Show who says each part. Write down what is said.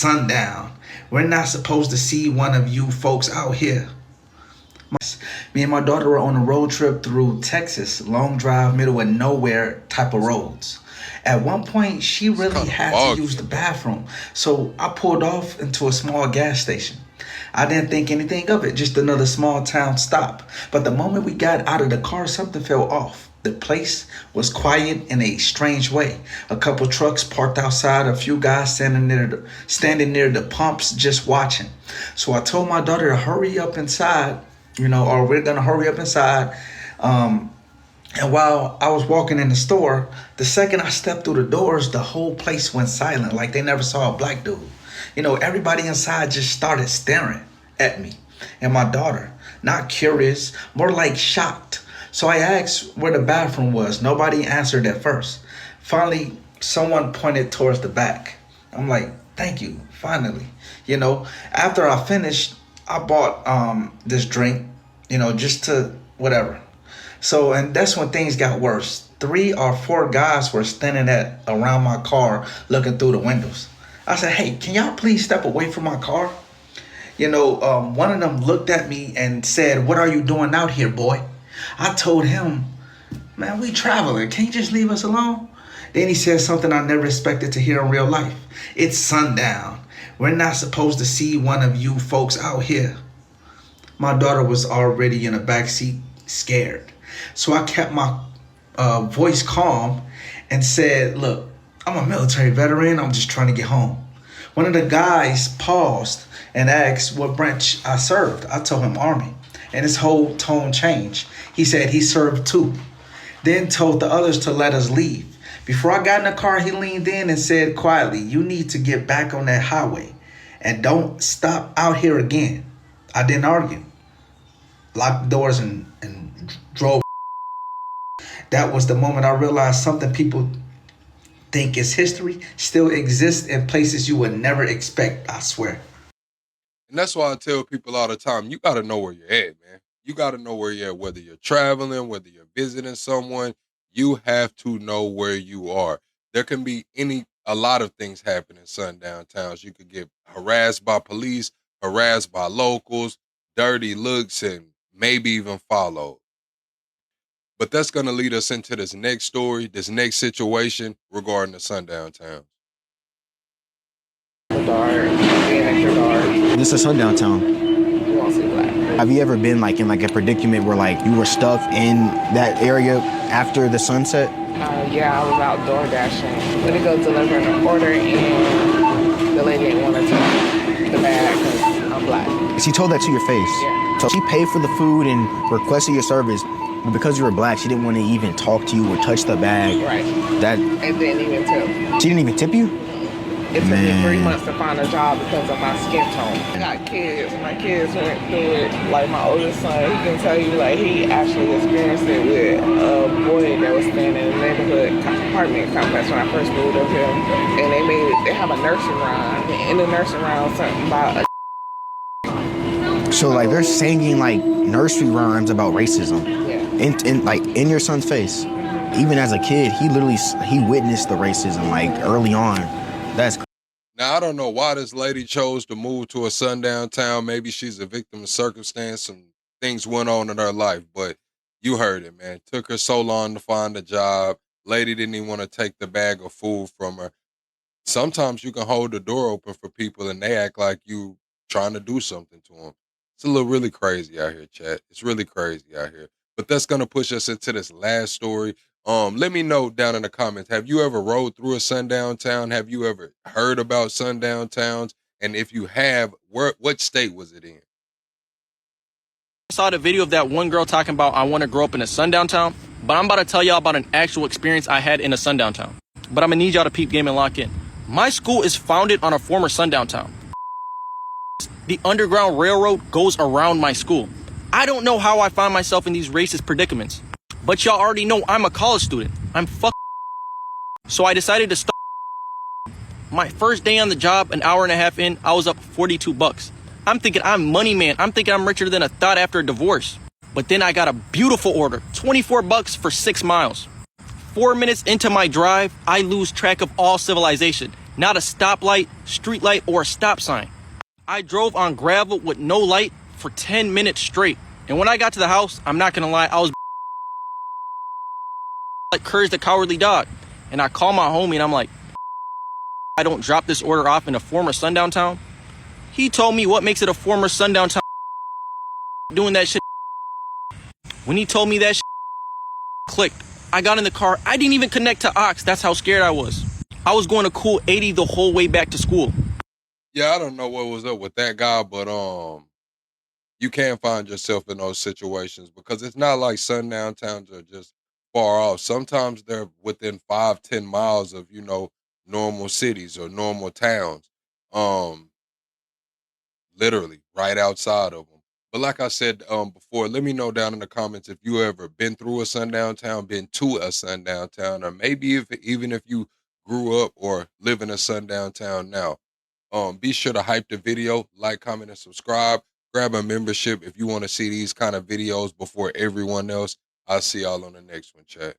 Speaker 1: sundown. We're not supposed to see one of you folks out here. Me and my daughter were on a road trip through Texas, long drive, middle of nowhere type of roads. At one point, she really had to use the bathroom, so I pulled off into a small gas station. I didn't think anything of it, just another small town stop. But the moment we got out of the car, something fell off. The place was quiet in a strange way. A couple trucks parked outside, a few guys standing near the pumps just watching. So I told my daughter to hurry up inside, or we're gonna hurry up inside. And while I was walking in the store, the second I stepped through the doors, the whole place went silent, like they never saw a black dude. Everybody inside just started staring at me and my daughter, not curious, more like shocked. So I asked where the bathroom was. Nobody answered at first. Finally, someone pointed towards the back. I'm like, thank you, finally. After I finished, I bought this drink, just to whatever. So, and that's when things got worse. 3 or 4 guys were standing around my car looking through the windows. I said, hey, can y'all please step away from my car? One of them looked at me and said, what are you doing out here, boy? I told him, man, we traveling. Can you just leave us alone? Then he said something I never expected to hear in real life. It's sundown. We're not supposed to see one of you folks out here. My daughter was already in the backseat, scared. So I kept my voice calm and said, look, I'm a military veteran. I'm just trying to get home. One of the guys paused and asked what branch I served. I told him Army, and his whole tone changed. He said he served too, then told the others to let us leave. Before I got in the car, he leaned in and said quietly, you need to get back on that highway and don't stop out here again. I didn't argue. Locked the doors and drove. That was the moment I realized something people think is history still exists in places you would never expect, I swear.
Speaker 2: And that's why I tell people all the time, you got to know where you're at, man. You got to know where you're at, whether you're traveling, whether you're visiting someone, you have to know where you are. There can be a lot of things happen in sundown towns. You could get harassed by police, harassed by locals, dirty looks, and maybe even followed. But that's going to lead us into this next story, this next situation regarding the sundown towns.
Speaker 3: This is a sundown town. Have you ever been in a predicament where you were stuck in that area after the sunset?
Speaker 4: Yeah, I was out door dashing. When it goes delivering an order and the lady didn't want to take the bag because I'm black.
Speaker 3: She told that to your face?
Speaker 4: Yeah.
Speaker 3: So she paid for the food and requested your service, but because you were black, she didn't want to even talk to you or touch the bag.
Speaker 4: Right.
Speaker 3: And
Speaker 4: didn't even tip.
Speaker 3: She didn't even tip you?
Speaker 4: It took me 3 months to find a job because of my skin tone. I got kids. My kids went through it. My oldest son, he can tell you, he actually experienced it with a boy that was staying in the neighborhood apartment complex when I first moved up here. And they have a nursery rhyme. In the nursery rhyme, something about
Speaker 3: So, they're singing, nursery rhymes about racism.
Speaker 4: Yeah.
Speaker 3: In your son's face. Even as a kid, he witnessed the racism, early on. That's crazy.
Speaker 2: Now, I don't know why this lady chose to move to a sundown town. Maybe she's a victim of circumstance. Some things went on in her life, but you heard it, man. It took her so long to find a job. Lady didn't even want to take the bag of food from her. Sometimes you can hold the door open for people and they act like you trying to do something to them. It's really crazy out here, chat. It's really crazy out here. But that's going to push us into this last story. Let me know down in the comments, have you ever rode through a sundown town? Have you ever heard about sundown towns? And if you have, what state was it in?
Speaker 5: I saw the video of that one girl talking about, I want to grow up in a sundown town, but I'm about to tell y'all about an actual experience I had in a sundown town. But I'm going to need y'all to peep game and lock in. My school is founded on a former sundown town. The Underground Railroad goes around my school. I don't know how I find myself in these racist predicaments. But y'all already know I'm a college student. I'm So I decided to start. My first day on the job, an hour and a half in, I was up $42. I'm thinking I'm money man. I'm thinking I'm richer than a thought after a divorce. But then I got a beautiful order, $24 for 6 miles. 4 minutes into my drive, I lose track of all civilization. not a stoplight, street light, or a stop sign. I drove on gravel with no light for 10 minutes straight. And when I got to the house, I'm not gonna lie, I was like Courage the Cowardly Dog. And I called my homie and I'm like, I don't drop this order off in a former sundown town. He told me what makes it a former sundown town doing that shit. When he told me that shit, clicked. I got in the car. I didn't even connect to Ox. That's how scared I was. I was going to cool 80 the whole way back to school.
Speaker 2: Yeah, I don't know what was up with that guy, but you can find yourself in those situations because it's not like sundown towns are just far off. Sometimes they're within 5-10 miles of, normal cities or normal towns. Um, Literally right outside of them. But like I said before, let me know down in the comments if you ever been through a sundown town, been to a sundown town, or maybe even if you grew up or live in a sundown town now. Be sure to hype the video, like, comment, and subscribe. Grab a membership if you want to see these kind of videos before everyone else. I'll see y'all on the next one, chat.